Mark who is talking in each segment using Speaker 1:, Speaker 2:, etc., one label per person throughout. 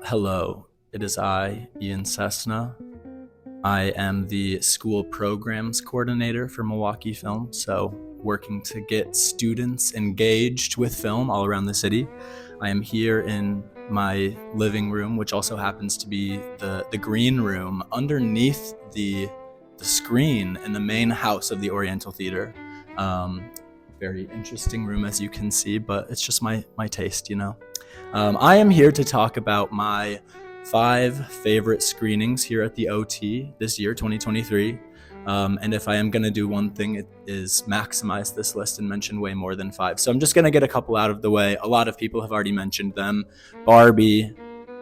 Speaker 1: Hello, it is I, Ian Cessna. I am the school programs coordinator for Milwaukee Film, so working to get students engaged with film all around the city. I am here in my living room, which also happens to be the green room underneath the screen in the main house of the Oriental Theater. Very interesting room, as you can see, but it's just my taste, you know. I am here to talk about my 5 favorite screenings here at the OT this year, 2023. And if I am going to do one thing, it is maximize this list and mention way more than 5. So I'm just going to get a couple out of the way. A lot of people have already mentioned them. Barbie,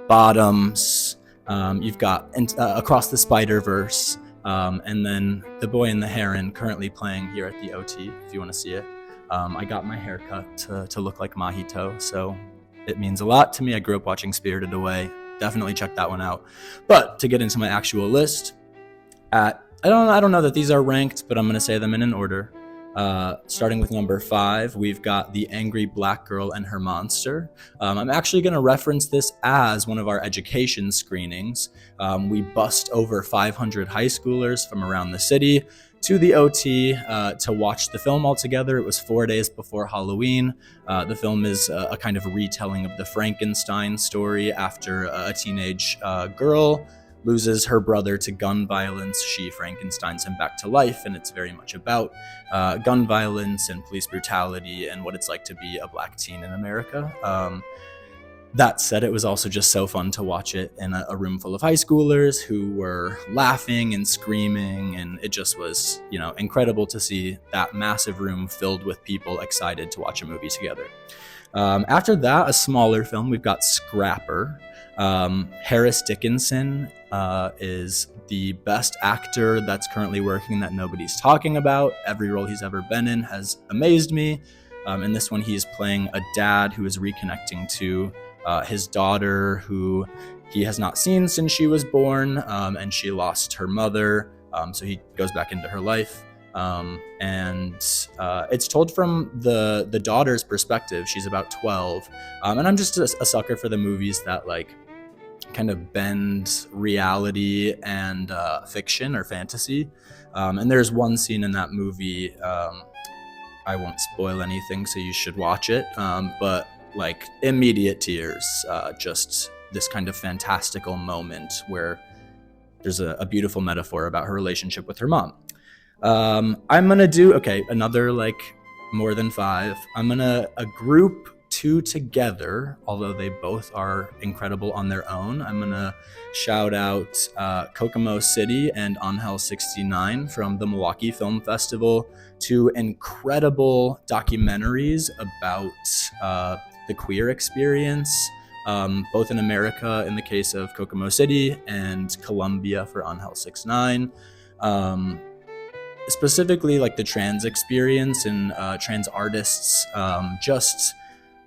Speaker 1: Bottoms, you've got Across the Spider-Verse, and then The Boy and the Heron currently playing here at the OT, if you want to see it. I got my hair cut to look like Mahito, so it means a lot to me. I grew up watching Spirited Away. Definitely check that one out. But to get into my actual list, I don't know that these are ranked, but I'm going to say them in an order. Starting with number 5, we've got The Angry Black Girl and Her Monster. I'm actually going to reference this as one of our education screenings. We bussed over 500 high schoolers from around the city to the OT to watch the film all together. It was 4 days before Halloween. The film is a kind of retelling of the Frankenstein story after a teenage girl loses her brother to gun violence. She Frankensteins him back to life, and it's very much about gun violence and police brutality and what it's like to be a black teen in America. That said, it was also just so fun to watch it in a room full of high schoolers who were laughing and screaming, and it just was, incredible to see that massive room filled with people excited to watch a movie together. After that, a smaller film, we've got Scrapper. Harris Dickinson is the best actor that's currently working that nobody's talking about. Every role he's ever been in has amazed me. In this one, he's playing a dad who is reconnecting to his daughter, who he has not seen since she was born, and she lost her mother, so he goes back into her life. And it's told from the daughter's perspective. She's about 12, and I'm just a sucker for the movies that kind of bend reality and fiction or fantasy. And there's one scene in that movie, I won't spoil anything, so you should watch it, but immediate tears, just this kind of fantastical moment where there's a beautiful metaphor about her relationship with her mom. I'm gonna do another more than 5. I'm gonna group 2 together, although they both are incredible on their own. I'm gonna shout out Kokomo City and Angel 69 from the Milwaukee Film Festival, 2 incredible documentaries about the queer experience, both in America in the case of Kokomo City and Colombia for Angel 69. Specifically the trans experience and trans artists, just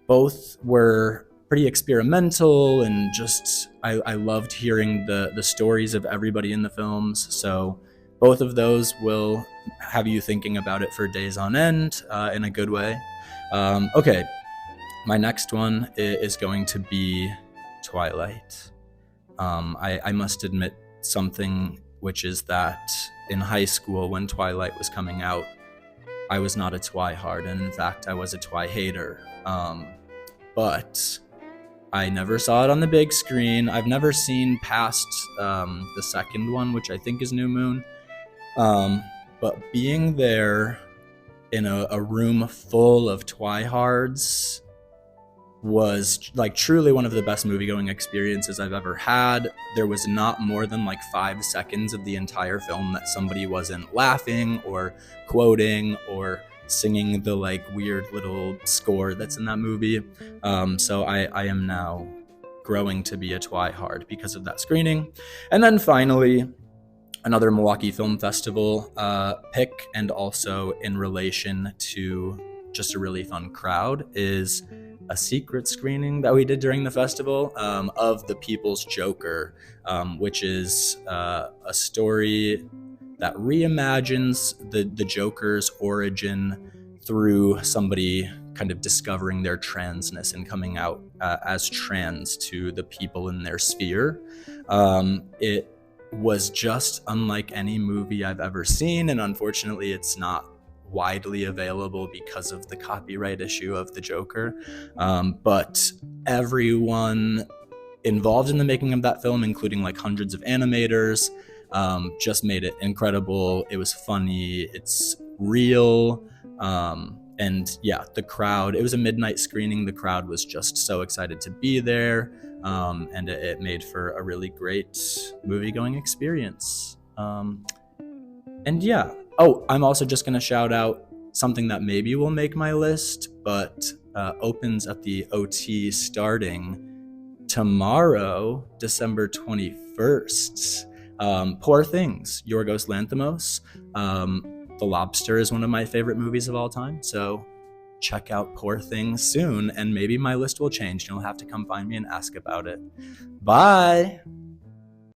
Speaker 1: both were pretty experimental, and just I loved hearing the stories of everybody in the films. So both of those will have you thinking about it for days on end, in a good way. My next one is going to be Twilight. I must admit something, which is that in high school when Twilight was coming out, I was not a Twihard, and in fact I was a Twi-hater. But I never saw it on the big screen. I've never seen past the second one, which I think is New Moon. But being there in a room full of Twihards was truly one of the best movie-going experiences I've ever had. There was not more than 5 seconds of the entire film that somebody wasn't laughing or quoting or singing the weird little score that's in that movie. So I am now growing to be a Twihard because of that screening. And then finally, another Milwaukee Film Festival pick, and also in relation to just a really fun crowd, is a secret screening that we did during the festival of The People's Joker, which is a story that reimagines the Joker's origin through somebody kind of discovering their transness and coming out as trans to the people in their sphere. It was just unlike any movie I've ever seen, and unfortunately it's not widely available because of the copyright issue of the Joker. But everyone involved in the making of that film, including like hundreds of animators, just made it incredible. It was funny, it's real, and yeah, the crowd, it was a midnight screening. The crowd was just so excited to be there, and it made for a really great movie-going experience. And yeah, I'm also just going to shout out something that maybe will make my list, but opens at the OT starting tomorrow, December 21st. Poor Things, Yorgos Lanthimos. The Lobster is one of my favorite movies of all time, so check out Poor Things soon, and maybe my list will change. You'll have to come find me and ask about it. Bye!